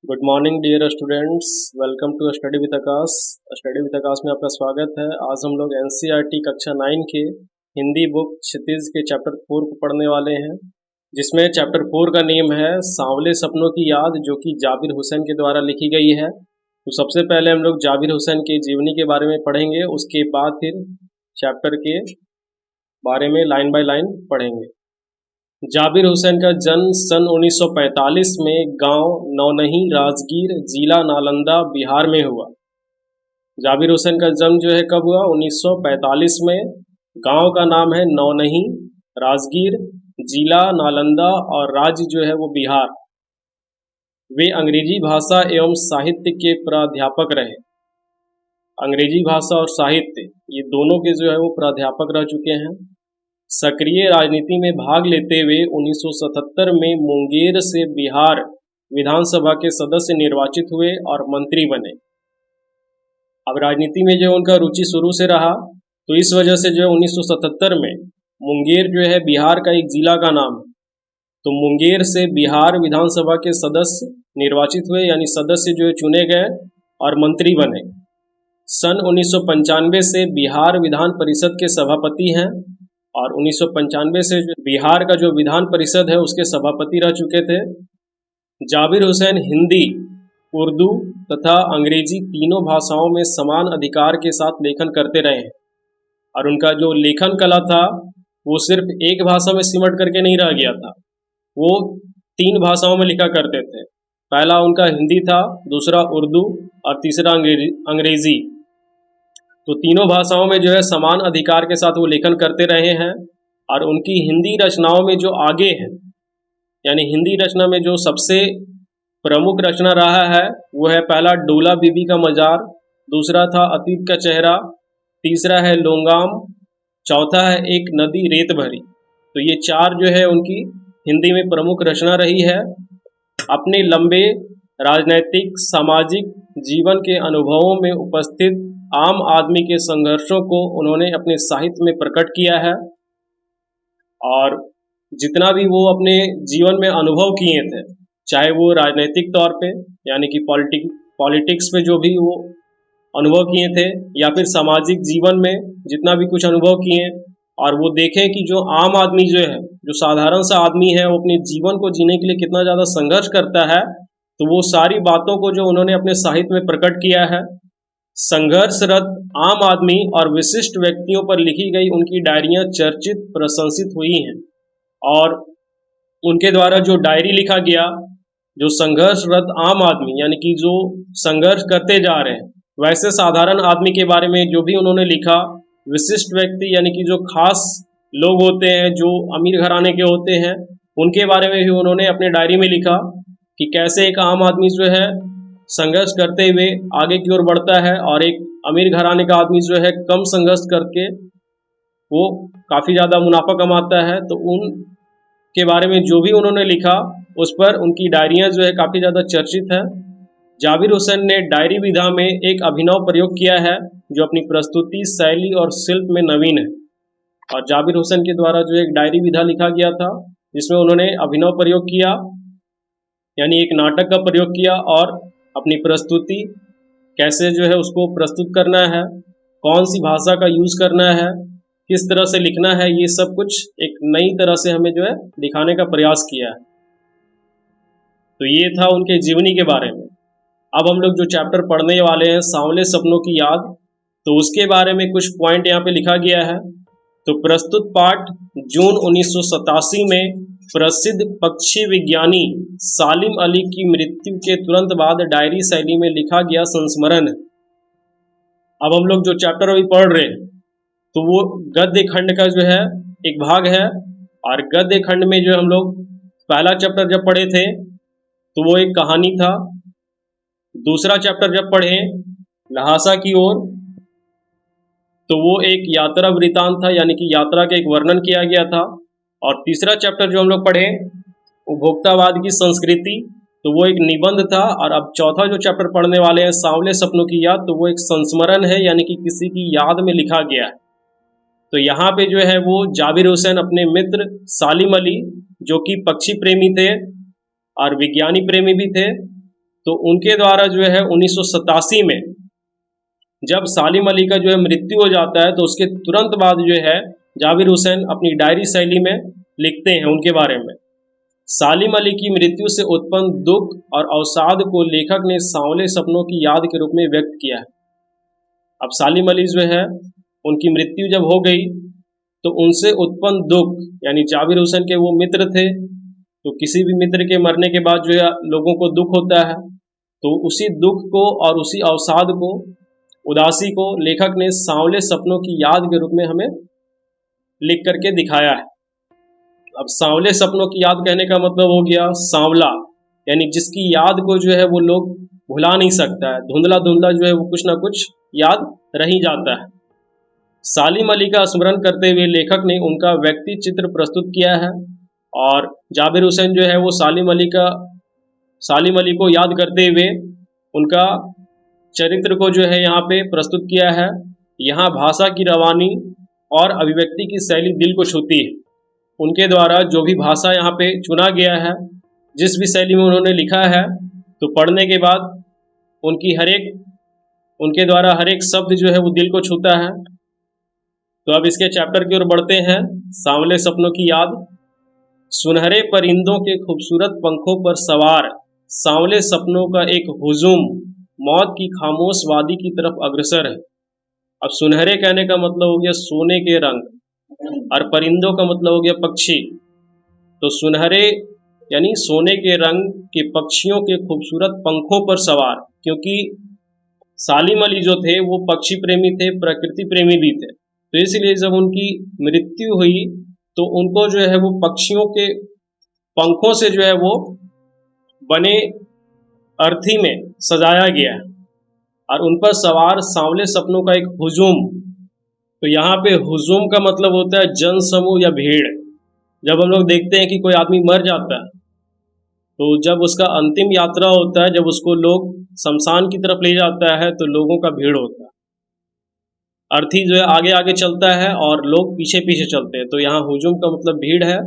Good morning dear students. Welcome to study with Aakash. Study with Aakash में आपका स्वागत है। आज हम लोग एनसीईआरटी कक्षा 9 के हिंदी बुक क्षितिज के चैप्टर 4 को पढ़ने वाले हैं, जिसमें चैप्टर 4 का नेम है सांवले सपनों की याद, जो कि जाबिर हुसैन के द्वारा लिखी गई है। तो सबसे पहले हम लोग जाबिर हुसैन की जीवनी के बारे में पढ़ेंगे, उसके बाद फिर चैप्टर के बारे में लाइन बाय लाइन पढ़ेंगे। जाबिर हुसैन का जन्म सन 1945 में गांव नौनही, राजगीर, जिला नालंदा, बिहार में हुआ। जाबिर हुसैन का जन्म जो है कब हुआ? 1945 में। गांव का नाम है नौनही, राजगीर, जिला नालंदा और राज्य जो है वो बिहार। वे अंग्रेजी भाषा एवं साहित्य के प्राध्यापक रहे। अंग्रेजी भाषा और साहित्य ये दोनों के जो है वो प्राध्यापक रह चुके हैं। सक्रिय राजनीति में भाग लेते हुए 1977 में मुंगेर से बिहार विधानसभा के सदस्य निर्वाचित हुए और मंत्री बने। अब राजनीति में जो उनका रुचि शुरू से रहा, तो इस वजह से जो 1977 में मुंगेर जो है बिहार का एक जिला का नाम है, तो मुंगेर से बिहार विधानसभा के सदस्य निर्वाचित हुए, यानी सदस्य जो चुने गए और मंत्री बने। सन 1995 से बिहार विधान परिषद के सभापति हैं और 1995 से बिहार का जो विधान परिषद है उसके सभापति रह चुके थे। जाबिर हुसैन हिंदी, उर्दू तथा अंग्रेजी तीनों भाषाओं में समान अधिकार के साथ लेखन करते रहे हैं और उनका जो लेखन कला था वो सिर्फ एक भाषा में सिमट करके नहीं रह गया था, वो 3 भाषाओं में लिखा करते थे। पहला उनका हिंदी था, दूसरा उर्दू और तीसरा अंग्रेजी। तो तीनों भाषाओं में जो है समान अधिकार के साथ वो लेखन करते रहे हैं और उनकी हिंदी रचनाओं में जो आगे है, यानी हिंदी रचना में जो सबसे प्रमुख रचना रहा है वो है पहला डोला बीबी का मजार, दूसरा था अतीत का चेहरा, तीसरा है लोंगाम, चौथा है एक नदी रेत भरी। तो ये 4 जो है उनकी हिंदी में प्रमुख रचना रही है। अपने लंबे राजनैतिक सामाजिक जीवन के अनुभवों में उपस्थित आम आदमी के संघर्षों को उन्होंने अपने साहित्य में प्रकट किया है और जितना भी वो अपने जीवन में अनुभव किए थे, चाहे वो राजनीतिक तौर पे यानी कि पॉलिटिक्स पे जो भी वो अनुभव किए थे, या फिर सामाजिक जीवन में जितना भी कुछ अनुभव किए, और वो देखें कि जो आम आदमी जो है, जो साधारण सा आदमी है, वो अपने जीवन को जीने के लिए कितना ज़्यादा संघर्ष करता है, तो वो सारी बातों को जो उन्होंने अपने साहित्य में प्रकट किया है। संघर्षरत आम आदमी और विशिष्ट व्यक्तियों पर लिखी गई उनकी डायरियां चर्चित प्रशंसित हुई हैं और उनके द्वारा जो डायरी लिखा गया, जो संघर्षरत आम आदमी यानी कि जो संघर्ष करते जा रहे हैं, वैसे साधारण आदमी के बारे में जो भी उन्होंने लिखा, विशिष्ट व्यक्ति यानी कि जो खास लोग होते हैं, जो अमीर घराने के होते हैं, उनके बारे में भी उन्होंने अपने डायरी में लिखा कि कैसे एक आम आदमी जो है संघर्ष करते हुए आगे की ओर बढ़ता है और एक अमीर घराने का आदमी जो है कम संघर्ष करके वो काफ़ी ज़्यादा मुनाफा कमाता है। तो उन के बारे में जो भी उन्होंने लिखा, उस पर उनकी डायरियां जो है काफ़ी ज़्यादा चर्चित है। जाबिर हुसैन ने डायरी विधा में एक अभिनव प्रयोग किया है जो अपनी प्रस्तुति, शैली और शिल्प में नवीन है। और जाबिर हुसैन के द्वारा जो एक डायरी विधा लिखा गया था जिसमें उन्होंने अभिनव प्रयोग किया, यानी एक नाटक का प्रयोग किया और अपनी प्रस्तुति कैसे जो है उसको प्रस्तुत करना है, कौन सी भाषा का यूज़ करना है, किस तरह से लिखना है, ये सब कुछ एक नई तरह से हमें जो है दिखाने का प्रयास किया है। तो ये था उनके जीवनी के बारे में। अब हम लोग जो चैप्टर पढ़ने वाले हैं सांवले सपनों की याद, तो उसके बारे में कुछ पॉइंट यहाँ पे लिखा गया है। तो प्रस्तुत पाठ जून 1987 में प्रसिद्ध पक्षी विज्ञानी सालिम अली की मृत्यु के तुरंत बाद डायरी शैली में लिखा गया संस्मरण है। अब हम लोग जो चैप्टर अभी पढ़ रहे हैं तो वो गद्य खंड का जो है एक भाग है, और गद्य खंड में जो हम लोग पहला चैप्टर जब पढ़े थे तो वो एक कहानी था। दूसरा चैप्टर जब पढ़े लहासा की ओर, तो वो एक यात्रा वृतांत था, यानी कि यात्रा का एक वर्णन किया गया था। और तीसरा चैप्टर जो हम लोग पढ़े उपभोक्तावाद की संस्कृति, तो वो एक निबंध था। और अब चौथा जो चैप्टर पढ़ने वाले हैं सांवले सपनों की याद, तो वो एक संस्मरण है, यानी कि किसी की याद में लिखा गया है। तो यहाँ पे जो है वो जाबिर हुसैन अपने मित्र सालिम अली, जो कि पक्षी प्रेमी थे और विज्ञानी प्रेमी भी थे, तो उनके द्वारा जो है 1987 में जब सालिम अली का जो है मृत्यु हो जाता है, तो उसके तुरंत बाद जो है जाबिर हुसैन अपनी डायरी शैली में लिखते हैं उनके बारे में। सालिम अली की मृत्यु से उत्पन्न दुख और अवसाद को लेखक ने सांवले सपनों की याद के रूप में व्यक्त किया है। अब सालिम अली जो है उनकी मृत्यु जब हो गई तो उनसे उत्पन्न दुख, यानी जाबिर हुसैन के वो मित्र थे, तो किसी भी मित्र के मरने के बाद जो है लोगों को दुख होता है, तो उसी दुख को और उसी अवसाद को, उदासी को लेखक ने सांवले सपनों की याद के रूप में हमें लिख करके दिखाया है। अब सांवले सपनों की याद कहने का मतलब हो गया सांवला, यानी जिसकी याद को जो है वो लोग भुला नहीं सकता है, धुंधला धुंधला जो है वो कुछ ना कुछ याद रह ही जाता है। सालिम अली का स्मरण करते हुए लेखक ने उनका व्यक्ति चित्र प्रस्तुत किया है, और जाबिर हुसैन जो है वो सालिम अली को याद करते हुए उनका चरित्र को जो है यहाँ पे प्रस्तुत किया है। यहाँ भाषा की रवानी और अभिव्यक्ति की शैली दिल को छूती है। उनके द्वारा जो भी भाषा यहाँ पे चुना गया है, जिस भी शैली में उन्होंने लिखा है, तो पढ़ने के बाद उनके द्वारा हर एक शब्द जो है वो दिल को छूता है। तो अब इसके चैप्टर की ओर बढ़ते हैं। सांवले सपनों की याद। सुनहरे परिंदों के खूबसूरत पंखों पर सवार सांवले सपनों का एक हुजूम मौत की खामोश वादी की तरफ अग्रसर है। अब सुनहरे कहने का मतलब हो गया सोने के रंग, और परिंदों का मतलब हो गया पक्षी। तो सुनहरे यानी सोने के रंग के पक्षियों के खूबसूरत पंखों पर सवार, क्योंकि सालिम अली जो थे वो पक्षी प्रेमी थे, प्रकृति प्रेमी भी थे, तो इसलिए जब उनकी मृत्यु हुई तो उनको जो है वो पक्षियों के पंखों से जो है वो बने अर्थी में सजाया गया है, और उन पर सवार सांवले सपनों का एक हुजूम। तो यहाँ पे हुजूम का मतलब होता है जन समूह या भीड़। जब हम लोग देखते हैं कि कोई आदमी मर जाता है, तो जब उसका अंतिम यात्रा होता है, जब उसको लोग शमशान की तरफ ले जाता है, तो लोगों का भीड़ होता है। अर्थी जो है आगे आगे चलता है और लोग पीछे पीछे चलते हैं। तो यहाँ हुजूम का मतलब भीड़ है,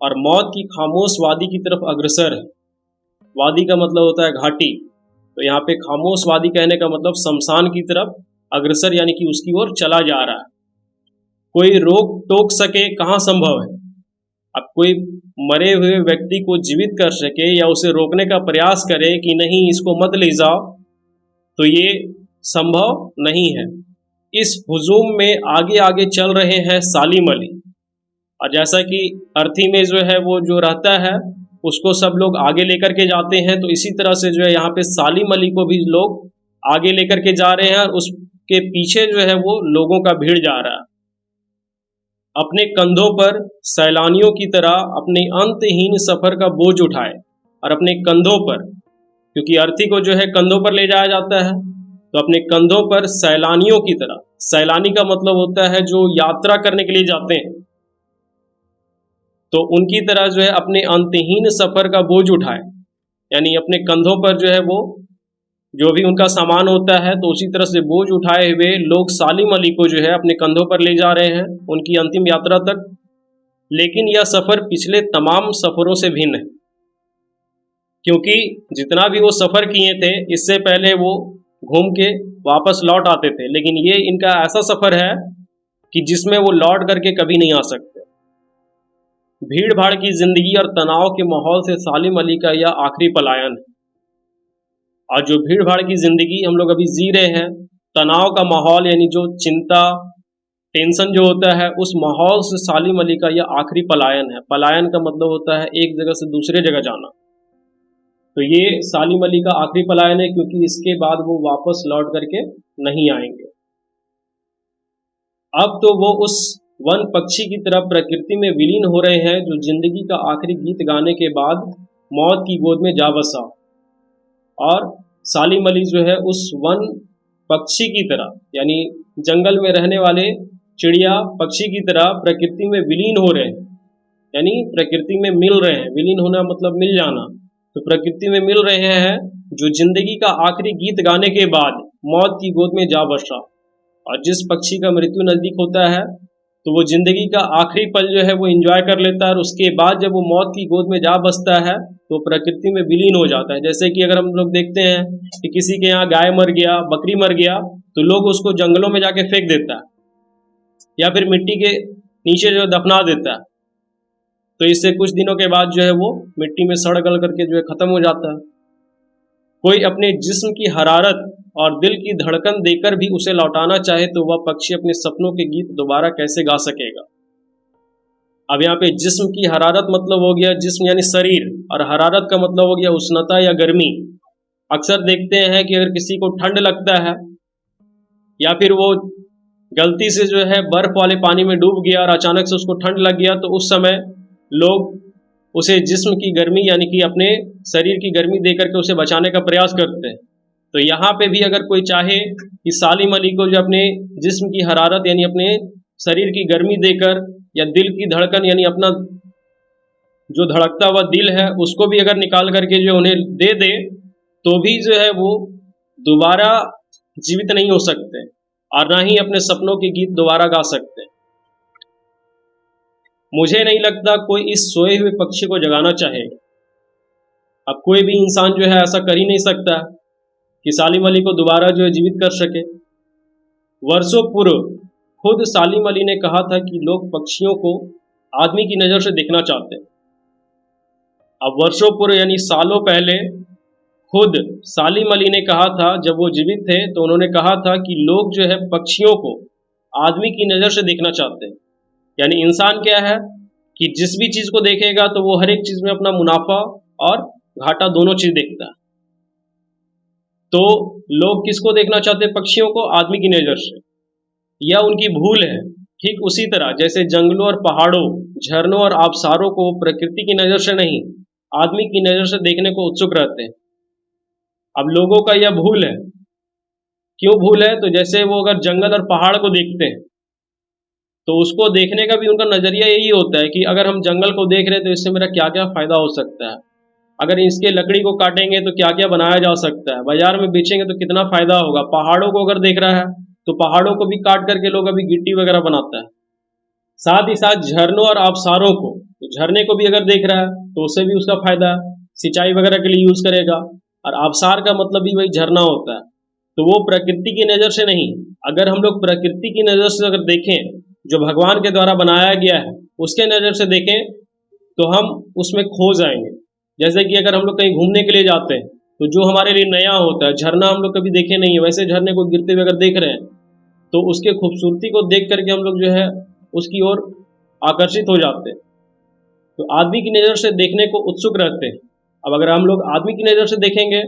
और मौत की खामोश वादी की तरफ अग्रसर है। वादी का मतलब होता है घाटी, तो यहाँ पे खामोश वादी कहने का मतलब शमशान की तरफ अग्रसर, यानी कि उसकी ओर चला जा रहा है। कोई रोक टोक सके कहाँ संभव है। अब कोई मरे हुए व्यक्ति को जीवित कर सके या उसे रोकने का प्रयास करे कि नहीं इसको मत ले जाओ, तो ये संभव नहीं है। इस हुजूम में आगे आगे चल रहे हैं सालिम अली, और जैसा कि अर्थी में जो है वो जो रहता है उसको सब लोग आगे लेकर के जाते हैं, तो इसी तरह से जो है यहाँ पे सालिम अली को भी लोग आगे लेकर के जा रहे हैं, और उसके पीछे जो है वो लोगों का भीड़ जा रहा है। अपने कंधों पर सैलानियों की तरह अपने अंतहीन सफर का बोझ उठाए, और अपने कंधों पर, क्योंकि अर्थी को जो है कंधों पर ले जाया जाता है, तो अपने कंधों पर सैलानियों की तरह, सैलानी का मतलब होता है जो यात्रा करने के लिए जाते हैं, तो उनकी तरह जो है अपने अंतहीन सफर का बोझ उठाए, यानी अपने कंधों पर जो है वो जो भी उनका सामान होता है, तो उसी तरह से बोझ उठाए हुए लोग सालिम अली को जो है अपने कंधों पर ले जा रहे हैं उनकी अंतिम यात्रा तक। लेकिन यह सफर पिछले तमाम सफरों से भिन्न है, क्योंकि जितना भी वो सफर किए थे इससे पहले वो घूम के वापस लौट आते थे, लेकिन ये इनका ऐसा सफर है कि जिसमें वो लौट करके कभी नहीं आ सकते। भीड़ भाड़ की जिंदगी और तनाव के माहौल से सालिम अली का यह आखिरी पलायन है। और जो भीड़ भाड़ की जिंदगी हम लोग अभी जी रहे हैं, तनाव का माहौल यानी जो चिंता टेंशन जो होता है, उस माहौल से सालिम अली का यह आखिरी पलायन है। पलायन का मतलब होता है एक जगह से दूसरे जगह जाना, तो ये सालिम अली का आखिरी पलायन है, क्योंकि इसके बाद वो वापस लौट करके नहीं आएंगे। अब तो वो उस वन पक्षी की तरह प्रकृति में विलीन हो रहे हैं जो जिंदगी का आखिरी गीत गाने के बाद मौत की गोद में जा बसा। और सालिम अली जो है उस वन पक्षी की तरह, यानी जंगल में रहने वाले चिड़िया पक्षी की तरह प्रकृति में विलीन हो रहे हैं, यानी प्रकृति में मिल रहे हैं। विलीन होना मतलब मिल जाना, तो प्रकृति में मिल रहे हैं जो जिंदगी का आखिरी गीत गाने के बाद मौत की गोद में जा बसा। और जिस पक्षी का मृत्यु नजदीक होता है तो वो जिंदगी का आखिरी पल जो है वो एंजॉय कर लेता है, और उसके बाद जब वो मौत की गोद में जा बसता है तो प्रकृति में विलीन हो जाता है। जैसे कि अगर हम लोग देखते हैं कि किसी के यहाँ गाय मर गया, बकरी मर गया, तो लोग उसको जंगलों में जाके फेंक देता है या फिर मिट्टी के नीचे जो दफना देता है। तो इससे कुछ दिनों के बाद जो है वो मिट्टी में सड़ गल करके जो है खत्म हो जाता है। कोई अपने जिस्म की हरारत और दिल की धड़कन देकर भी उसे लौटाना चाहे तो वह पक्षी अपने सपनों के गीत दोबारा कैसे गा सकेगा। अब यहाँ पे जिस्म की हरारत मतलब हो गया, जिस्म यानी शरीर, और हरारत का मतलब हो गया उष्णता या गर्मी। अक्सर देखते हैं कि अगर किसी को ठंड लगता है या फिर वो गलती से जो है बर्फ वाले पानी में डूब गया और अचानक से उसको ठंड लग गया, तो उस समय लोग उसे जिस्म की गर्मी यानी कि अपने शरीर की गर्मी देकर के उसे बचाने का प्रयास करते हैं। तो यहाँ पे भी अगर कोई चाहे कि सालिम अली को जो अपने जिस्म की हरारत यानी अपने शरीर की गर्मी देकर या दिल की धड़कन यानी अपना जो धड़कता हुआ दिल है उसको भी अगर निकाल करके जो उन्हें दे दे, तो भी जो है वो दोबारा जीवित नहीं हो सकते और ना ही अपने सपनों के गीत दोबारा गा सकते। मुझे नहीं लगता कोई इस सोए हुए पक्षी को जगाना चाहेगा। अब कोई भी इंसान जो है ऐसा कर ही नहीं सकता कि सालिम अली को दोबारा जो है जीवित कर सके। वर्षों पूर्व खुद सालिम अली ने कहा था कि लोग पक्षियों को आदमी की नज़र से देखना चाहते हैं। अब वर्षों पूर्व यानी सालों पहले खुद सालिम अली ने कहा था, जब वो जीवित थे तो उन्होंने कहा था कि लोग जो है पक्षियों को आदमी की नज़र से देखना चाहते हैं। यानी इंसान क्या है कि जिस भी चीज़ को देखेगा तो वो हर एक चीज़ में अपना मुनाफा और घाटा दोनों चीज़ देखता है। तो लोग किसको देखना चाहते हैं? पक्षियों को आदमी की नज़र से। यह उनकी भूल है। ठीक उसी तरह जैसे जंगलों और पहाड़ों, झरनों और आबशारों को प्रकृति की नज़र से नहीं आदमी की नज़र से देखने को उत्सुक रहते हैं। अब लोगों का यह भूल है। क्यों भूल है? तो जैसे वो अगर जंगल और पहाड़ को देखते हैं तो उसको देखने का भी उनका नज़रिया यही होता है कि अगर हम जंगल को देख रहे हैं तो इससे मेरा क्या क्या फ़ायदा हो सकता है, अगर इसके लकड़ी को काटेंगे तो क्या क्या बनाया जा सकता है, बाजार में बेचेंगे तो कितना फ़ायदा होगा। पहाड़ों को अगर देख रहा है तो पहाड़ों को भी काट करके लोग अभी गिट्टी वगैरह बनाता है। साथ ही साथ झरनों और आबशारों को, तो झरने को भी अगर देख रहा है तो उससे भी उसका फ़ायदा है, सिंचाई वगैरह के लिए यूज़ करेगा। और आबशार का मतलब भी वही झरना होता है। तो वो प्रकृति की नज़र से नहीं, अगर हम लोग प्रकृति की नज़र से अगर देखें, जो भगवान के द्वारा बनाया गया है उसके नज़र से देखें तो हम उसमें खो जाएंगे। जैसे कि अगर हम लोग कहीं घूमने के लिए जाते हैं तो जो हमारे लिए नया होता है, झरना हम लोग कभी देखे नहीं है, वैसे झरने को गिरते हुए अगर देख रहे हैं तो उसके खूबसूरती को देख करके हम लोग जो है उसकी ओर आकर्षित हो जाते हैं। तो आदमी की नज़र से देखने को उत्सुक रहते हैं। अब अगर हम लोग आदमी की नज़र से देखेंगे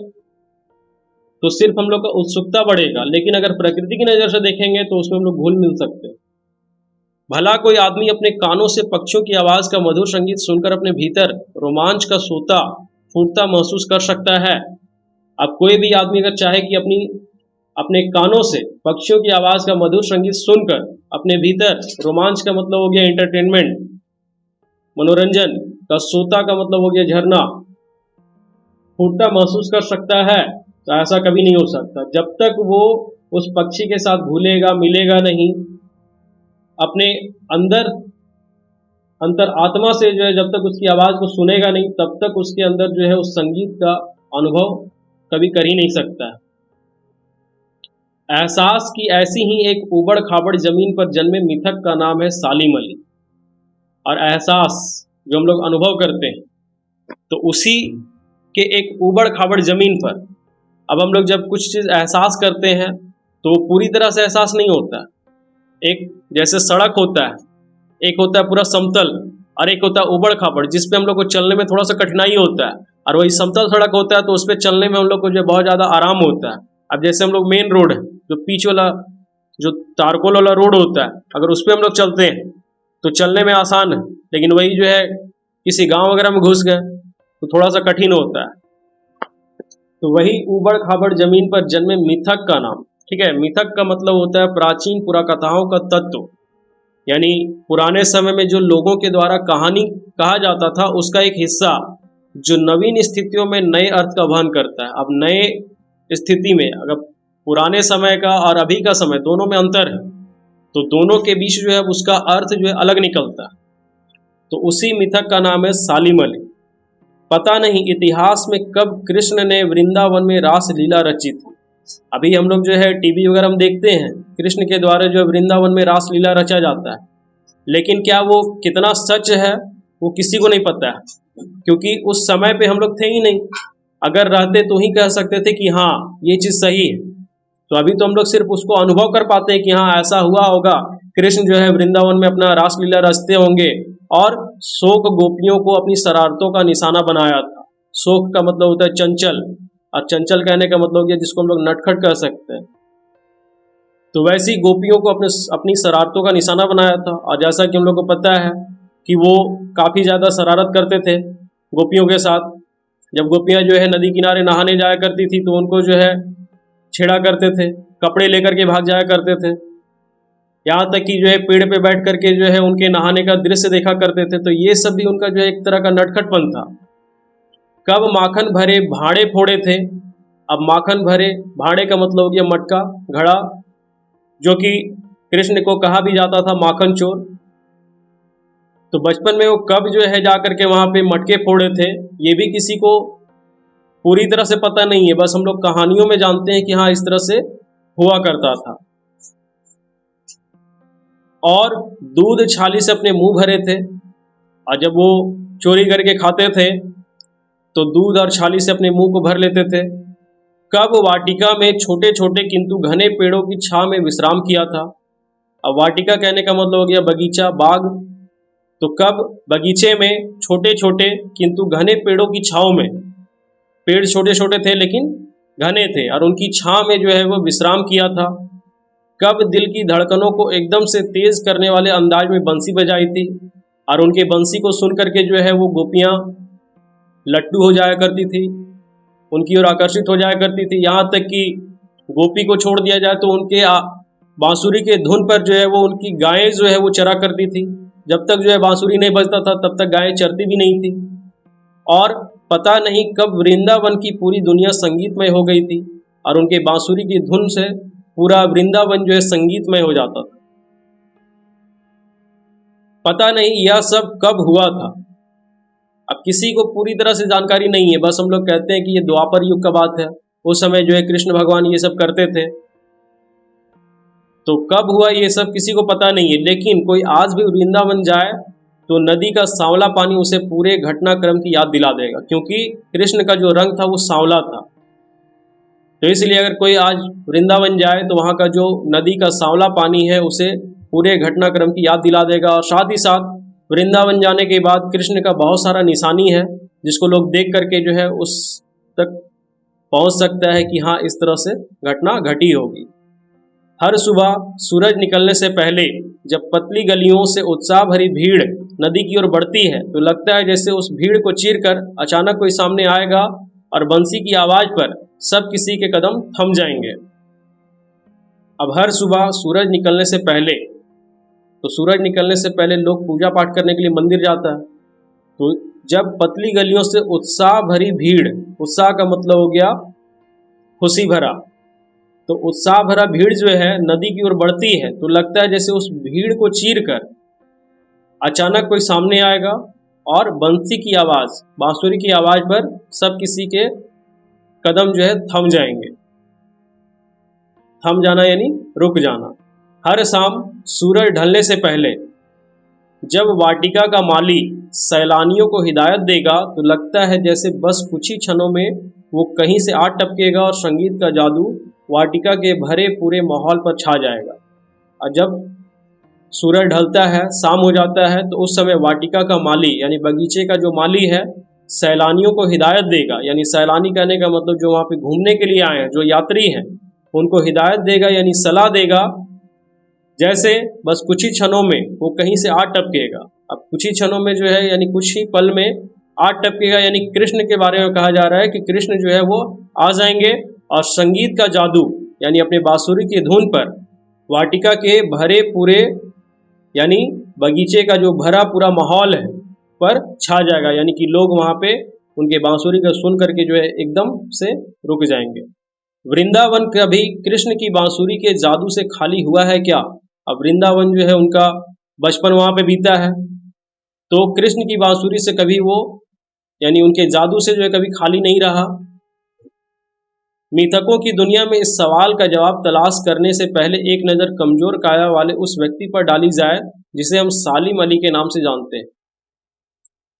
तो सिर्फ हम लोग का उत्सुकता बढ़ेगा, लेकिन अगर प्रकृति की नज़र से देखेंगे तो उसमें हम लोग घुल मिल सकते हैं। भला कोई आदमी अपने कानों से पक्षियों की आवाज़ का मधुर संगीत सुनकर अपने भीतर रोमांच का सोता फूटता महसूस कर सकता है। अब कोई भी आदमी अगर चाहे कि अपने कानों से पक्षियों की आवाज़ का मधुर संगीत सुनकर अपने भीतर रोमांच का मतलब हो गया एंटरटेनमेंट, मनोरंजन का सोता का मतलब हो गया झरना, फूटता महसूस कर सकता है, तो ऐसा कभी नहीं हो सकता जब तक वो उस पक्षी के साथ भूलेगा मिलेगा नहीं। अपने अंतर आत्मा से जो है जब तक उसकी आवाज़ को सुनेगा नहीं तब तक उसके अंदर जो है उस संगीत का अनुभव कभी कर ही नहीं सकता है। एहसास की ऐसी ही एक उबड़ खाबड़ जमीन पर जन्मे मिथक का नाम है सालिम अली। और एहसास जो हम लोग अनुभव करते हैं तो उसी के एक उबड़ खाबड़ जमीन पर अब हम लोग जब कुछ चीज़ एहसास करते हैं तो वो पूरी तरह से एहसास नहीं होता। एक जैसे सड़क होता है, एक होता है पूरा समतल और एक होता है उबड़ खाबड़ जिस पे हम लोग को चलने में थोड़ा सा कठिनाई होता है, और वही समतल सड़क होता है तो उस पर चलने में हम लोग को जो बहुत ज़्यादा आराम होता है। अब जैसे हम लोग मेन रोड है जो पीच वाला जो तारकोल वाला रोड होता है, अगर उस पर हम लोग चलते हैं तो चलने में आसान है, लेकिन वही जो है किसी गाँव वगैरह में घुस गए तो थोड़ा सा कठिन होता है। तो वही उबड़ खाबड़ जमीन पर जन्मे मिथक का नाम, ठीक है। मिथक का मतलब होता है प्राचीन पुराकथाओं का तत्व, यानी पुराने समय में जो लोगों के द्वारा कहानी कहा जाता था उसका एक हिस्सा जो नवीन स्थितियों में नए अर्थ का वहन करता है। अब नए स्थिति में अगर पुराने समय का और अभी का समय दोनों में अंतर है तो दोनों के बीच जो है उसका अर्थ जो है अलग निकलता है। तो उसी मिथक का नाम है सालिम अली। पता नहीं इतिहास में कब कृष्ण ने वृंदावन में रास लीला रची थी। अभी हम लोग जो है टीवी वगैरह हम देखते हैं, कृष्ण के द्वारा जो है वृंदावन में रास लीला रचा जाता है, लेकिन क्या वो कितना सच है वो किसी को नहीं पता है, क्योंकि उस समय पे हम लोग थे ही नहीं। अगर रहते तो ही कह सकते थे कि हाँ ये चीज़ सही है। तो अभी तो हम लोग सिर्फ उसको अनुभव कर पाते हैं कि हाँ ऐसा हुआ होगा, कृष्ण जो है वृंदावन में अपना रासलीला रचते होंगे और शोक गोपियों को अपनी शरारतों का निशाना बनाया था। शोक का मतलब होता है चंचल, और चंचल कहने का मतलब ये जिसको हम लोग नटखट कह सकते हैं। तो वैसी गोपियों को अपनी शरारतों का निशाना बनाया था। और जैसा कि हम लोग को पता है कि वो काफ़ी ज़्यादा शरारत करते थे गोपियों के साथ। जब गोपियाँ जो है नदी किनारे नहाने जाया करती थी तो उनको जो है छेड़ा करते थे, कपड़े लेकर के भाग जाया करते थे, यहाँ तक कि जो है पेड़ पे बैठ करके जो है उनके नहाने का दृश्य देखा करते थे। तो ये सब भी उनका जो है एक तरह का नटखटपन था। कब माखन भरे भाड़े फोड़े थे। अब माखन भरे भाड़े का मतलब हो गया मटका, घड़ा, जो कि कृष्ण को कहा भी जाता था माखन चोर। तो बचपन में वो कब जो है जा करके वहाँ पे मटके फोड़े थे ये भी किसी को पूरी तरह से पता नहीं है, बस हम लोग कहानियों में जानते हैं कि हाँ इस तरह से हुआ करता था। और दूध छाली से अपने मुंह भरे थे, और जब वो चोरी करके खाते थे तो दूध और छाली से अपने मुंह को भर लेते थे। कब वाटिका में छोटे छोटे किंतु घने पेड़ों की छांव में विश्राम किया था। अब वाटिका कहने का मतलब हो गया बगीचा, बाग। तो कब बगीचे में छोटे छोटे किंतु घने पेड़ों की छांव में, पेड़ छोटे छोटे थे लेकिन घने थे, और उनकी छांव में जो है वो विश्राम किया था। कब दिल की धड़कनों को एकदम से तेज करने वाले अंदाज में बंसी बजाई थी, और उनके बंसी को सुन करके जो है वो गोपियाँ लट्टू हो जाया करती थी, उनकी ओर आकर्षित हो जाया करती थी। यहाँ तक कि गोपी को छोड़ दिया जाए तो उनके बांसुरी के धुन पर जो है वो उनकी गायें जो है वो चरा करती थी। जब तक जो है बांसुरी नहीं बजता था तब तक गायें चरती भी नहीं थी। और पता नहीं कब वृंदावन की पूरी दुनिया संगीतमय हो गई थी, और उनके बांसुरी की धुन से पूरा वृंदावन जो है संगीतमय हो जाता था। पता नहीं यह सब कब हुआ था। अब किसी को पूरी तरह से जानकारी नहीं है, बस हम लोग कहते हैं कि ये द्वापर युग का बात है, उस समय जो है कृष्ण भगवान ये सब करते थे। तो कब हुआ ये सब किसी को पता नहीं है, लेकिन कोई आज भी वृंदावन जाए तो नदी का सांवला पानी उसे पूरे घटनाक्रम की याद दिला देगा, क्योंकि कृष्ण का जो रंग था वो सांवला था। तो इसलिए अगर कोई आज वृंदावन जाए तो वहाँ का जो नदी का सांवला पानी है उसे पूरे घटनाक्रम की याद दिला देगा। और साथ ही साथ वृंदावन जाने के बाद कृष्ण का बहुत सारा निशानी है जिसको लोग देख करके जो है उस तक पहुँच सकता है कि हाँ इस तरह से घटना घटी होगी। हर सुबह सूरज निकलने से पहले जब पतली गलियों से उत्साह भरी भीड़ नदी की ओर बढ़ती है तो लगता है जैसे उस भीड़ को चीरकर अचानक कोई सामने आएगा और बंसी की आवाज़ पर सब किसी के कदम थम जाएंगे। अब हर सुबह सूरज निकलने से पहले, तो सूरज निकलने से पहले लोग पूजा पाठ करने के लिए मंदिर जाता है। तो जब पतली गलियों से उत्साह भरी भीड़, उत्साह का मतलब हो गया खुशी भरा, तो उत्साह भरा भीड़ जो है नदी की ओर बढ़ती है तो लगता है जैसे उस भीड़ को चीर कर अचानक कोई सामने आएगा और बंसी की आवाज़, बांसुरी की आवाज़ पर सब किसी के कदम जो है थम जाएंगे। थम जाना यानी रुक जाना। हर शाम सूरज ढलने से पहले जब वाटिका का माली सैलानियों को हिदायत देगा तो लगता है जैसे बस कुछ ही क्षणों में वो कहीं से आ टपकेगा और संगीत का जादू वाटिका के भरे पूरे माहौल पर छा जाएगा। और जब सूरज ढलता है, शाम हो जाता है, तो उस समय वाटिका का माली यानी बगीचे का जो माली है सैलानियों को हिदायत देगा, यानी सैलानी कहने का मतलब जो वहाँ पे घूमने के लिए आए हैं, जो यात्री हैं, उनको हिदायत देगा यानी सलाह देगा जैसे बस कुछ ही क्षणों में वो कहीं से आ टपकेगा। अब कुछ ही क्षणों में जो है यानी कुछ ही पल में आ टपकेगा, यानी कृष्ण के बारे में कहा जा रहा है कि कृष्ण जो है वो आ जाएंगे और संगीत का जादू यानी अपने बांसुरी की धुन पर वाटिका के भरे पूरे यानी बगीचे का जो भरा पूरा माहौल है पर छा जाएगा, यानी कि लोग वहाँ पे उनके बांसुरी का सुन करके जो है एकदम से रुक जाएंगे। वृंदावन कभी कृष्ण की बांसुरी के जादू से खाली हुआ है क्या? अब वृंदावन जो है उनका बचपन वहाँ पे बीता है, तो कृष्ण की बांसुरी से कभी वो यानी उनके जादू से जो है कभी खाली नहीं रहा। मिथकों की दुनिया में इस सवाल का जवाब तलाश करने से पहले एक नज़र कमजोर काया वाले उस व्यक्ति पर डाली जाए जिसे हम सालिम अली के नाम से जानते हैं।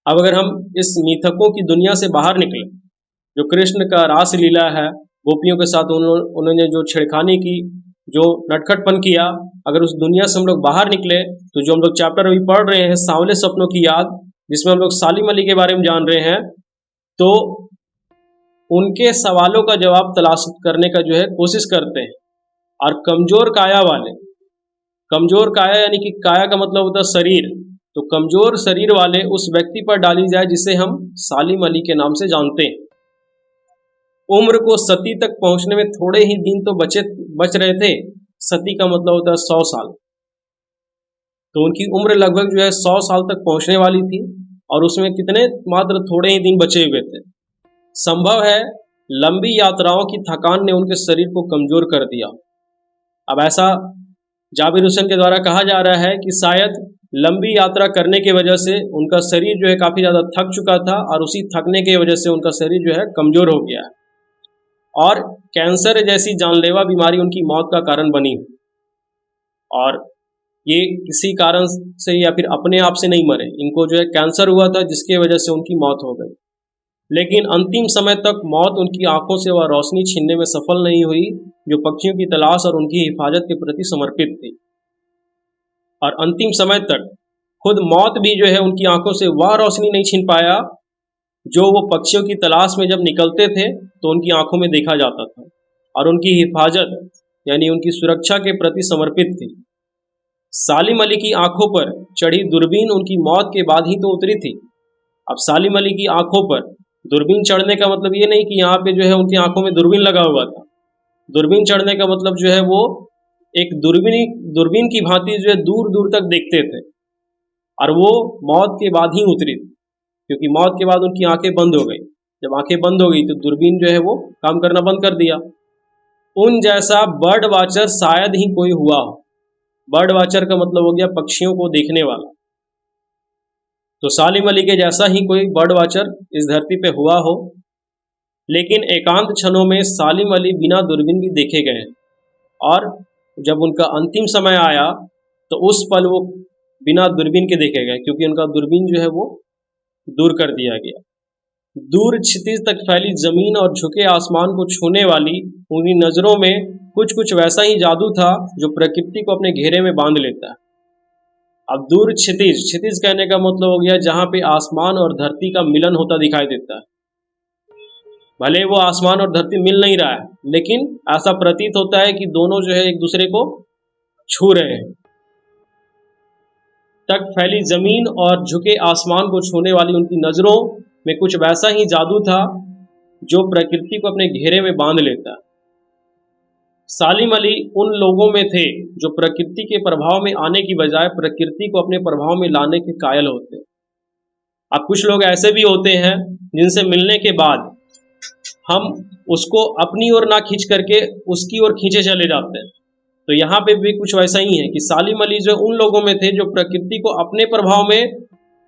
अब अगर हम इस मिथकों की दुनिया से बाहर निकले, जो कृष्ण का रास लीला है, गोपियों के साथ उन्होंने जो छेड़खानी की, जो नटखटपन किया, अगर उस दुनिया से हम लोग बाहर निकले तो जो हम लोग चैप्टर अभी पढ़ रहे हैं सांवले सपनों की याद, जिसमें हम लोग सालिम अली के बारे में जान रहे हैं, तो उनके सवालों का जवाब तलाश करने का जो है कोशिश करते हैं। और कमजोर काया वाले, कमजोर काया यानी कि काया का मतलब होता है शरीर, तो कमजोर शरीर वाले उस व्यक्ति पर डाली जाए जिसे हम सालिम अली के नाम से जानते हैं। उम्र को सती तक पहुंचने में थोड़े ही दिन तो बच रहे थे। सती का मतलब होता है 100 साल, तो उनकी उम्र लगभग जो है 100 साल तक पहुंचने वाली थी और उसमें कितने मात्र थोड़े ही दिन बचे हुए थे। संभव है लंबी यात्राओं की थकान ने उनके शरीर को कमजोर कर दिया। अब ऐसा जाबिर हुसैन के द्वारा कहा जा रहा है कि शायद लंबी यात्रा करने की वजह से उनका शरीर जो है काफ़ी ज़्यादा थक चुका था और उसी थकने की वजह से उनका शरीर जो है कमज़ोर हो गया है और कैंसर जैसी जानलेवा बीमारी उनकी मौत का कारण बनी। और ये किसी कारण से या फिर अपने आप से नहीं मरे, इनको जो है कैंसर हुआ था जिसकी वजह से उनकी मौत हो गई। लेकिन अंतिम समय तक मौत उनकी आंखों से वह रोशनी छीनने में सफल नहीं हुई जो पक्षियों की तलाश और उनकी हिफाजत के प्रति समर्पित थी। और अंतिम समय तक खुद मौत भी जो है उनकी आंखों से वह रोशनी नहीं छीन पाया जो वो पक्षियों की तलाश में जब निकलते थे तो उनकी आंखों में देखा जाता था और उनकी हिफाजत यानी उनकी सुरक्षा के प्रति समर्पित थी। सालिम अली की आंखों पर चढ़ी दूरबीन उनकी मौत के बाद ही तो उतरी थी। अब सालिम अली की आंखों पर दूरबीन चढ़ने का मतलब ये नहीं कि यहाँ पे जो है उनकी आंखों में दूरबीन लगा हुआ था। दूरबीन चढ़ने का मतलब जो है वो एक दूरबीन की भांति जो है दूर दूर तक देखते थे और वो मौत के बाद ही उतरी थी, क्योंकि मौत के बाद उनकी आंखें बंद हो गई। जब आंखें बंद हो गई तो दूरबीन जो है वो काम करना बंद कर दिया। उन जैसा बर्ड वाचर शायद ही कोई हुआ हो। बर्ड वाचर का मतलब हो गया पक्षियों को देखने वाला, तो सालिम अली के जैसा ही कोई बर्ड वाचर इस धरती पे हुआ हो। लेकिन एकांत क्षणों में सालिम अली बिना दूरबीन भी देखे गए और जब उनका अंतिम समय आया तो उस पल वो बिना दूरबीन के देखे गए, क्योंकि उनका दूरबीन जो है वो दूर कर दिया गया। दूर क्षितिज तक फैली जमीन और झुके आसमान को छूने वाली उनकी नजरों में कुछ कुछ वैसा ही जादू था जो प्रकृति को अपने घेरे में बांध लेता है। अब दूर क्षितिज, क्षितिज कहने का मतलब हो गया जहाँ पे आसमान और धरती का मिलन होता दिखाई देता है। भले वो आसमान और धरती मिल नहीं रहा है, लेकिन ऐसा प्रतीत होता है कि दोनों जो है एक दूसरे को छू रहे हैं। तक फैली जमीन और झुके आसमान को छूने वाली उनकी नजरों में कुछ वैसा ही जादू था जो प्रकृति को अपने घेरे में बांध लेता है। सालिम अली उन लोगों में थे जो प्रकृति के प्रभाव में आने की बजाय प्रकृति को अपने प्रभाव में लाने के कायल होते। अब कुछ लोग ऐसे भी होते हैं जिनसे मिलने के बाद हम उसको अपनी ओर ना खींच करके उसकी ओर खींचे चले जाते हैं। तो यहाँ पे भी कुछ वैसा ही है कि सालिम अली जो उन लोगों में थे जो प्रकृति को अपने प्रभाव में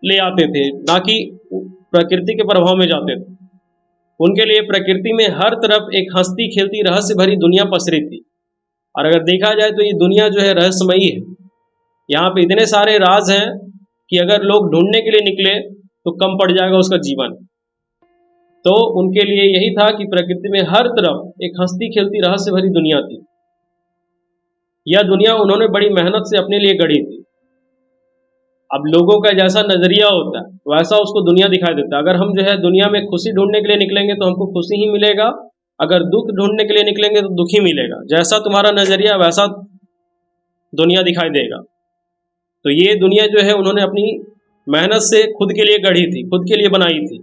ले आते थे, ना कि प्रकृति के प्रभाव में जाते थे। उनके लिए प्रकृति में हर तरफ एक हंसती खेलती रहस्य भरी दुनिया पसरी थी। और अगर देखा जाए तो ये दुनिया जो है रहस्यमयी है। यहाँ पे इतने सारे राज हैं कि अगर लोग ढूंढने के लिए निकले तो कम पड़ जाएगा उसका जीवन। तो उनके लिए यही था कि प्रकृति में हर तरफ एक हंसती खेलती रहस्य भरी दुनिया थी। यह दुनिया उन्होंने बड़ी मेहनत से अपने लिए गढ़ी थी। अब लोगों का जैसा नजरिया होता है वैसा उसको दुनिया दिखाई देता है। अगर हम जो है दुनिया में खुशी ढूंढने के लिए निकलेंगे तो हमको खुशी ही मिलेगा, अगर दुख ढूंढने के लिए निकलेंगे तो दुख ही मिलेगा। जैसा तुम्हारा नजरिया वैसा दुनिया दिखाई देगा। तो ये दुनिया जो है उन्होंने अपनी मेहनत से खुद के लिए गढ़ी थी, खुद के लिए बनाई थी।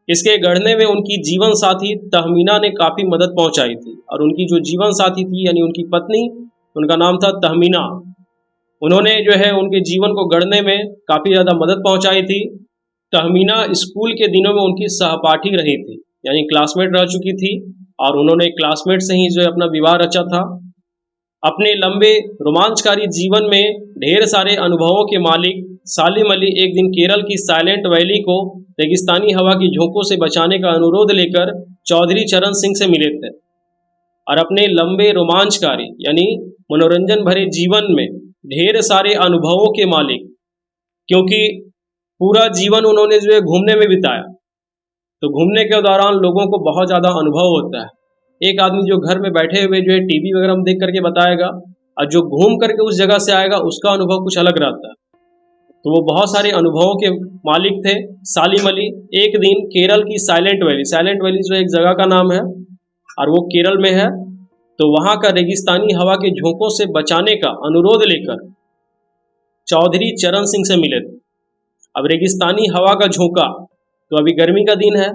इसके गढ़ने में उनकी जीवन साथी तहमीना ने काफ़ी मदद पहुंचाई थी। और उनकी जो जीवन साथी थी यानी उनकी पत्नी, उनका नाम था तहमीना, उन्होंने जो है उनके जीवन को गढ़ने में काफ़ी ज़्यादा मदद पहुंचाई थी। तहमीना स्कूल के दिनों में उनकी सहपाठी रही थी, यानी क्लासमेट रह चुकी थी और उन्होंने क्लासमेट से ही जो है अपना विवाह रचा था। अपने लंबे रोमांचकारी जीवन में ढेर सारे अनुभवों के मालिक सालिम अली एक दिन केरल की साइलेंट वैली को रेगिस्तानी हवा की झोंकों से बचाने का अनुरोध लेकर चौधरी चरण सिंह से मिले थे और अपने लंबे रोमांचकारी यानी मनोरंजन भरे जीवन में ढेर सारे अनुभवों के मालिक, क्योंकि पूरा जीवन उन्होंने जो है घूमने में बिताया, तो घूमने के दौरान लोगों को बहुत ज़्यादा अनुभव होता है। एक आदमी जो घर में बैठे हुए जो है टीवी वगैरह में देख करके बताएगा, और जो घूम करके उस जगह से आएगा उसका अनुभव कुछ अलग रहता है। तो वो बहुत सारे अनुभवों के मालिक थे सालिम अली। एक दिन केरल की साइलेंट वैली जो एक जगह का नाम है और वो केरल में है, तो वहाँ का रेगिस्तानी हवा के झोंकों से बचाने का अनुरोध लेकर चौधरी चरण सिंह से मिले थे। अब रेगिस्तानी हवा का झोंका, तो अभी गर्मी का दिन है,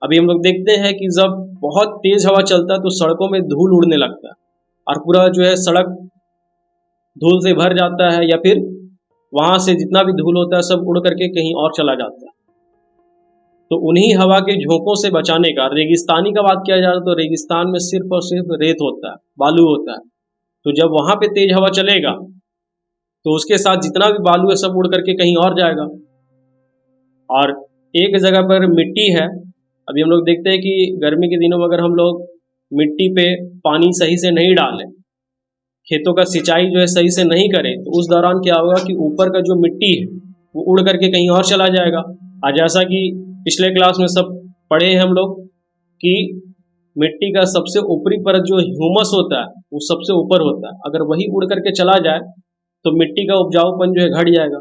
अभी हम लोग देखते हैं कि जब बहुत तेज हवा चलता है तो सड़कों में धूल उड़ने लगता है और पूरा जो है सड़क धूल से भर जाता है, या फिर वहां से जितना भी धूल होता है सब उड़ करके कहीं और चला जाता है। तो उन्हीं हवा के झोंकों से बचाने का, रेगिस्तानी का बात किया जाए तो रेगिस्तान में सिर्फ और सिर्फ रेत होता है, बालू होता है। तो जब वहां पे तेज हवा चलेगा तो उसके साथ जितना भी बालू है सब उड़ करके कहीं और जाएगा। और एक जगह पर मिट्टी है, अभी हम लोग देखते हैं कि गर्मी के दिनों में अगर हम लोग मिट्टी पे पानी सही से नहीं डालें, खेतों का सिंचाई जो है सही से नहीं करें, तो उस दौरान क्या होगा कि ऊपर का जो मिट्टी है वो उड़ करके कहीं और चला जाएगा। आज जैसा कि पिछले क्लास में सब पढ़े हैं हम लोग कि मिट्टी का सबसे ऊपरी परत जो ह्यूमस होता है वो सबसे ऊपर होता है, अगर वही उड़ करके चला जाए तो मिट्टी का उपजाऊपन जो है घट जाएगा।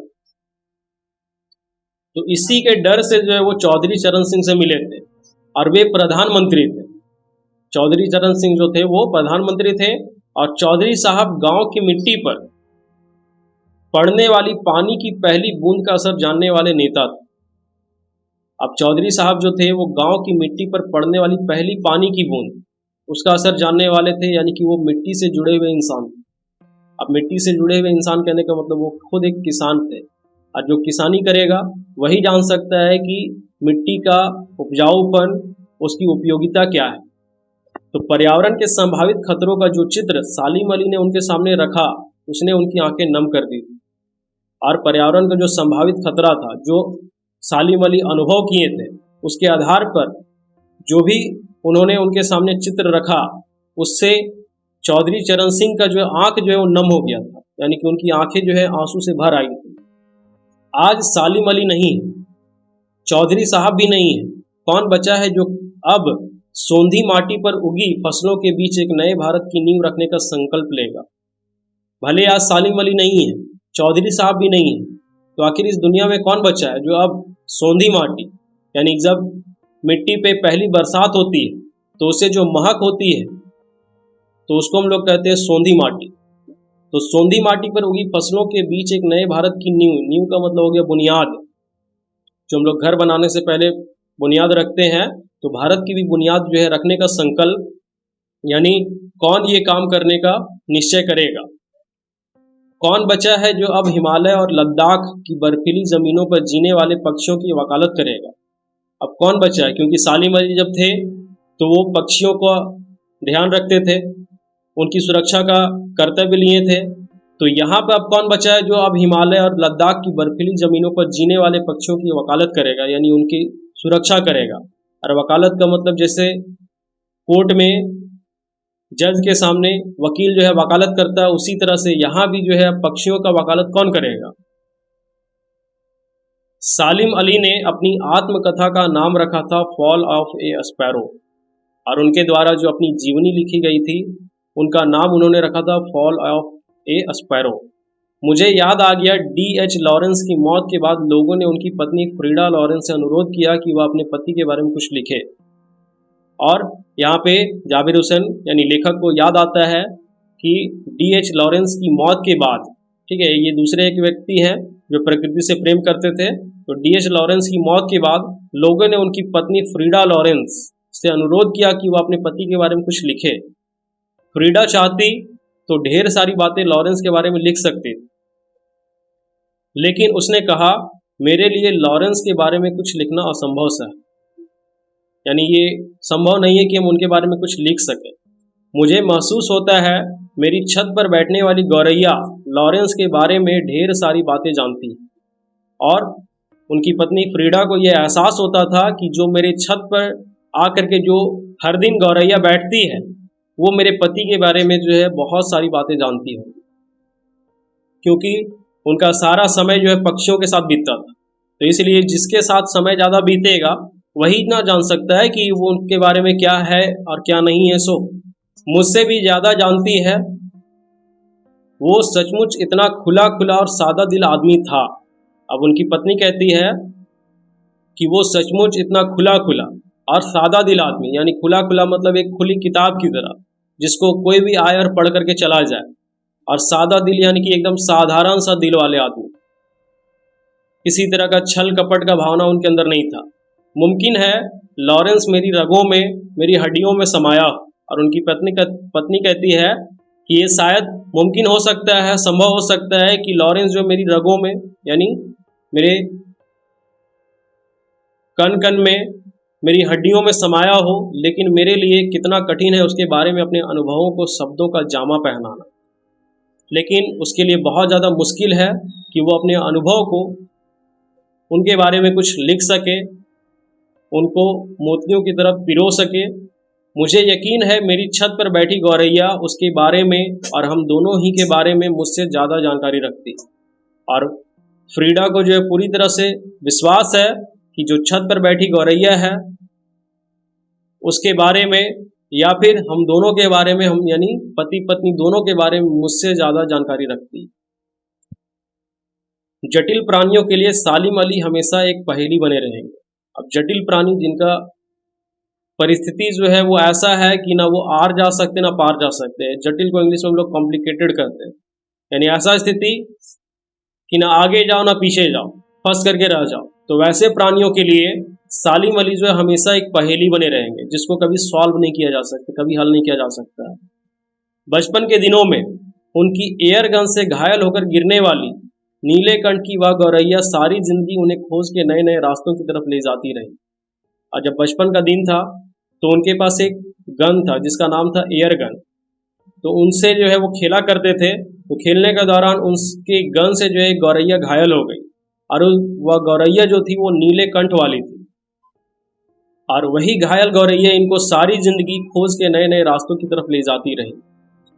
तो इसी के डर से जो है वो चौधरी चरण सिंह से मिले थे और वे प्रधानमंत्री थे। चौधरी चरण सिंह जो थे वो प्रधानमंत्री थे और चौधरी साहब गांव की मिट्टी पर पड़ने वाली पानी की पहली बूंद का असर जानने वाले नेता थे। अब चौधरी साहब जो थे वो गांव की मिट्टी पर पड़ने वाली पहली पानी की बूंद उसका असर जानने वाले थे, यानी कि वो मिट्टी से जुड़े हुए इंसान थे। अब मिट्टी से जुड़े हुए इंसान कहने का मतलब वो खुद एक किसान थे, और जो किसानी करेगा वही जान सकता है कि मिट्टी का उपजाऊपन, उसकी उपयोगिता क्या है। तो पर्यावरण के संभावित खतरों का जो चित्र सालिम अली ने उनके सामने रखा, उसने उनकी आंखें नम कर दी। और पर्यावरण का जो संभावित खतरा था, जो सालिम अली अनुभव किए थे, उसके आधार पर जो भी उन्होंने उनके सामने चित्र रखा, उससे चौधरी चरण सिंह का जो आंख जो है वो नम हो गया था, यानी कि उनकी आंखें जो है आंसू से भर आई थी। आज सालिम अली नहीं, चौधरी साहब भी नहीं है, कौन बचा है जो अब सोंधी माटी पर उगी फसलों के बीच एक नए भारत की नींव रखने का संकल्प लेगा। भले आज सालिम अली नहीं है, चौधरी साहब भी नहीं है, तो आखिर इस दुनिया में कौन बचा है जो अब सोंधी माटी, यानी जब मिट्टी पे पहली बरसात होती है तो उससे जो महक होती है तो उसको हम लोग कहते हैं सोंधी माटी। तो सोंधी माटी पर उगी फसलों के बीच एक नए भारत की नींव, नींव का मतलब हो गया बुनियाद। जो हम लोग घर बनाने से पहले बुनियाद रखते हैं, तो भारत की भी बुनियाद जो है रखने का संकल्प, यानी कौन ये काम करने का निश्चय करेगा। कौन बचा है जो अब हिमालय और लद्दाख की बर्फीली जमीनों पर जीने वाले पक्षियों की वकालत करेगा। अब कौन बचा है, क्योंकि सालिम अली जब थे तो वो पक्षियों का ध्यान रखते थे, उनकी सुरक्षा का कर्तव्य लिए थे। तो यहाँ पर अब कौन बचा है जो अब हिमालय और लद्दाख की बर्फीली जमीनों पर जीने वाले पक्षियों की वकालत करेगा, यानी उनकी सुरक्षा करेगा। और वकालत का मतलब जैसे कोर्ट में जज के सामने वकील जो है वकालत करता है, उसी तरह से यहाँ भी जो है पक्षियों का वकालत कौन करेगा। सालिम अली ने अपनी आत्मकथा का नाम रखा था फॉल ऑफ ए स्पैरो, और उनके द्वारा जो अपनी जीवनी लिखी गई थी उनका नाम उन्होंने रखा था फॉल ऑफ ए स्पैरो। मुझे याद आ गया D.H. लॉरेंस की मौत के बाद लोगों ने उनकी पत्नी फ्रीडा लॉरेंस से अनुरोध किया कि वह अपने पति के बारे में कुछ लिखे, और यहाँ पे जाबिर हुसैन यानी लेखक को याद आता है कि D.H. लॉरेंस की मौत के बाद, ठीक है, ये दूसरे एक व्यक्ति हैं जो प्रकृति से प्रेम करते थे, तो D.H. लॉरेंस की मौत के बाद लोगों ने उनकी पत्नी फ्रीडा लॉरेंस से अनुरोध किया कि वह अपने पति के बारे में कुछ लिखे। फ्रीडा चाहती तो ढेर सारी बातें लॉरेंस के बारे में लिख सकती, लेकिन उसने कहा मेरे लिए लॉरेंस के बारे में कुछ लिखना असंभव सा है, यानी ये संभव नहीं है कि हम उनके बारे में कुछ लिख सकें। मुझे महसूस होता है मेरी छत पर बैठने वाली गौरैया लॉरेंस के बारे में ढेर सारी बातें जानती है। और उनकी पत्नी फ्रीडा को यह एहसास होता था कि जो मेरे छत पर आकर के जो हर दिन गौरैया बैठती है वो मेरे पति के बारे में जो है बहुत सारी बातें जानती है, क्योंकि उनका सारा समय जो है पक्षियों के साथ बीतता था। तो इसलिए जिसके साथ समय ज़्यादा बीतेगा वही ना जान सकता है कि वो उनके बारे में क्या है और क्या नहीं है। सो मुझसे भी ज़्यादा जानती है। वो सचमुच इतना खुला खुला और सादा दिल आदमी था। अब उनकी पत्नी कहती है कि वो सचमुच इतना खुला खुला और सादा दिल आदमी, यानी खुला खुला मतलब एक खुली किताब की तरह जिसको कोई भी आए और पढ़ करके चला जाए, और सादा दिल यानी कि एकदम साधारण सा दिल वाले आदमी। किसी तरह का छल कपट का भावना उनके अंदर नहीं था। मुमकिन है लॉरेंस मेरी रगों में, मेरी हड्डियों में समाया। और उनकी पत्नी कहती है कि ये शायद मुमकिन हो सकता है, संभव हो सकता है कि लॉरेंस जो मेरी रगों में यानी मेरे कन कन में, मेरी हड्डियों में समाया हो, लेकिन मेरे लिए कितना कठिन है उसके बारे में अपने अनुभवों को शब्दों का जामा पहनाना। लेकिन उसके लिए बहुत ज़्यादा मुश्किल है कि वो अपने अनुभव को, उनके बारे में कुछ लिख सके, उनको मोतियों की तरफ पिरो सके। मुझे यकीन है मेरी छत पर बैठी गौरैया उसके बारे में और हम दोनों ही के बारे में मुझसे ज़्यादा जानकारी रखती। और फ्रीडा को जो है पूरी तरह से विश्वास है कि जो छत पर बैठी गौरैया है उसके बारे में, या फिर हम दोनों के बारे में, हम यानी पति पत्नी दोनों के बारे में मुझसे ज़्यादा जानकारी रखती। जटिल प्राणियों के लिए सालिम अली हमेशा एक पहेली बने रहेंगे। अब जटिल प्राणी जिनका परिस्थिति जो है वो ऐसा है कि ना वो आर जा सकते ना पार जा सकते हैं। जटिल को इंग्लिश में हम लोग कॉम्प्लिकेटेड कहते हैं, यानी ऐसा स्थिति कि ना आगे जाओ ना पीछे जाओ, फंस करके रह जाओ। तो वैसे प्राणियों के लिए सालिम अली जो है हमेशा एक पहेली बने रहेंगे जिसको कभी सॉल्व नहीं किया जा सकता, कभी हल नहीं किया जा सकता है। बचपन के दिनों में उनकी एयर गन से घायल होकर गिरने वाली नीले कंठ की वह गौरैया सारी जिंदगी उन्हें खोज के नए नए रास्तों की तरफ ले जाती रही। और जब बचपन का दिन था तो उनके पास एक गन था जिसका नाम था एयर गन। तो उनसे जो है वो खेला करते थे। तो खेलने के दौरान उनके गन से जो है गौरैया घायल हो गई, और वह गौरैया जो थी वो नीले कंठ वाली थी। और वही घायल गौरैया इनको सारी जिंदगी खोज के नए नए रास्तों की तरफ ले जाती रही।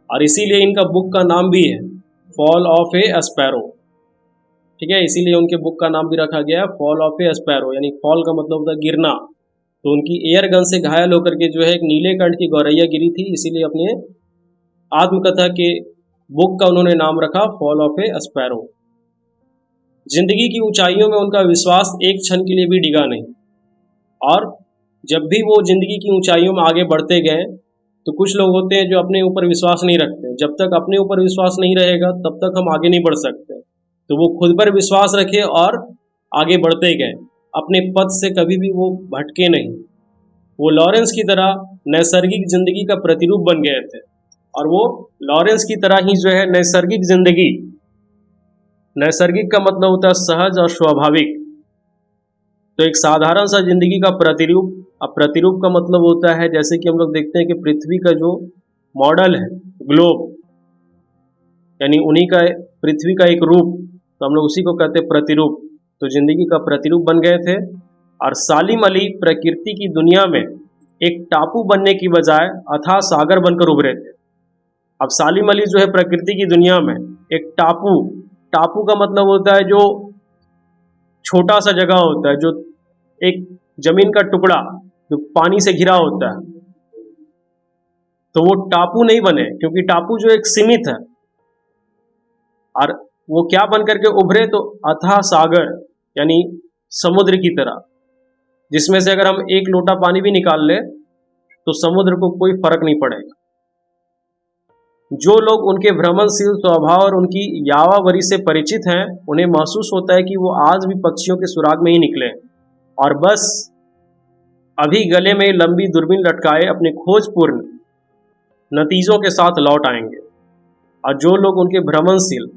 और इसीलिए इनका बुक का नाम भी है फॉल ऑफ ए स्पैरो। ठीक है, इसीलिए उनके बुक का नाम भी रखा गया है फॉल ऑफ ए स्पैरो, यानी फॉल का मतलब होता है गिरना। तो उनकी एयर गन से घायल होकर के जो है एक नीले कंठ की गौरैया गिरी थी, इसीलिए अपने आत्मकथा के बुक का उन्होंने नाम रखा फॉल ऑफ ए स्पैरो। जिंदगी की ऊंचाइयों में उनका विश्वास एक क्षण के लिए भी डिगा नहीं। और जब भी वो जिंदगी की ऊंचाइयों में आगे बढ़ते गए, तो कुछ लोग होते हैं जो अपने ऊपर विश्वास नहीं रखते। जब तक अपने ऊपर विश्वास नहीं रहेगा तब तक हम आगे नहीं बढ़ सकते। तो वो खुद पर विश्वास रखे और आगे बढ़ते गए, अपने पथ से कभी भी वो भटके नहीं। वो लॉरेंस की तरह नैसर्गिक जिंदगी का प्रतिरूप बन गए थे। और वो लॉरेंस की तरह ही जो है नैसर्गिक जिंदगी, नैसर्गिक का मतलब होता है सहज और स्वाभाविक, तो एक साधारण सा जिंदगी का प्रतिरूप। अब प्रतिरूप का मतलब होता है जैसे कि हम लोग देखते हैं कि पृथ्वी का जो मॉडल है ग्लोब, यानी उन्हीं का पृथ्वी का एक रूप, तो हम लोग उसी को कहते हैं प्रतिरूप। तो जिंदगी का प्रतिरूप बन गए थे। और सालिम अली प्रकृति की दुनिया में एक टापू बनने की बजाय अथाह सागर बनकर उभरे थे। अब सालिम अली जो है प्रकृति की दुनिया में एक टापू, टापू का मतलब होता है जो छोटा सा जगह होता है, जो एक जमीन का टुकड़ा जो पानी से घिरा होता है, तो वो टापू नहीं बने, क्योंकि टापू जो एक सीमित है। और वो क्या बन करके उभरे, तो अथाह सागर यानी समुद्र की तरह, जिसमें से अगर हम एक लोटा पानी भी निकाल ले तो समुद्र को कोई फर्क नहीं पड़ेगा। जो लोग उनके भ्रमणशील स्वभाव और उनकी यावावरी से परिचित हैं, उन्हें महसूस होता है कि वो आज भी पक्षियों के सुराग में ही निकले और बस अभी गले में लंबी दूरबीन लटकाए अपने खोजपूर्ण नतीजों के साथ लौट आएंगे। और जो लोग उनके भ्रमणशील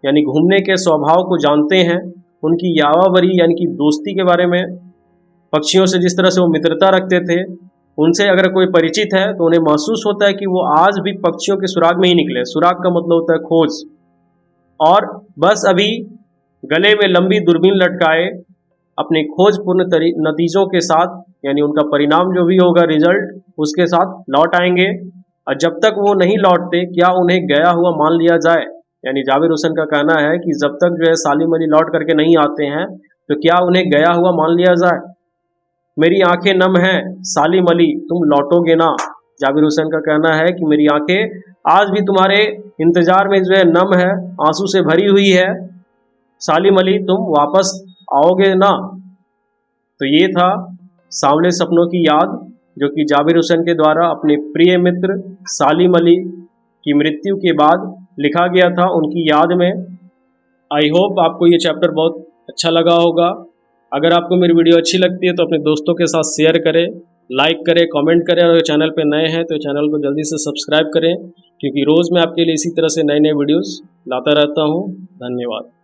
यानी घूमने के स्वभाव को जानते हैं, उनकी यावावरी यानी कि दोस्ती के बारे में, पक्षियों से जिस तरह से वो मित्रता रखते थे, उनसे अगर कोई परिचित है तो उन्हें महसूस होता है कि वो आज भी पक्षियों के सुराग में ही निकले। सुराग का मतलब होता है खोज। और बस अभी गले में लंबी दूरबीन लटकाए अपने खोजपूर्ण नतीजों के साथ, यानी उनका परिणाम जो भी होगा, रिजल्ट, उसके साथ लौट आएंगे। और जब तक वो नहीं लौटते क्या उन्हें गया हुआ मान लिया जाए? यानी जाबिर हुसैन का कहना है कि जब तक जो है सालिम अली लौट करके नहीं आते हैं तो क्या उन्हें गया हुआ मान लिया जाए? मेरी आंखें नम हैं सालिम अली, तुम लौटोगे ना। जाबिर हुसैन का कहना है कि मेरी आंखें आज भी तुम्हारे इंतजार में जो है नम है, आंसू से भरी हुई है। सालिम अली, तुम वापस आओगे ना? तो ये था सांवले सपनों की याद, जो कि जाबिर हुसैन के द्वारा अपने प्रिय मित्र सालिम अली की मृत्यु के बाद लिखा गया था, उनकी याद में। आई होप आपको ये चैप्टर बहुत अच्छा लगा होगा। अगर आपको मेरी वीडियो अच्छी लगती है तो अपने दोस्तों के साथ शेयर करें, लाइक करें, कमेंट करें, और अगर चैनल पे नए हैं तो चैनल को जल्दी से सब्सक्राइब करें, क्योंकि रोज़ मैं आपके लिए इसी तरह से नए नए वीडियोस लाता रहता हूँ। धन्यवाद।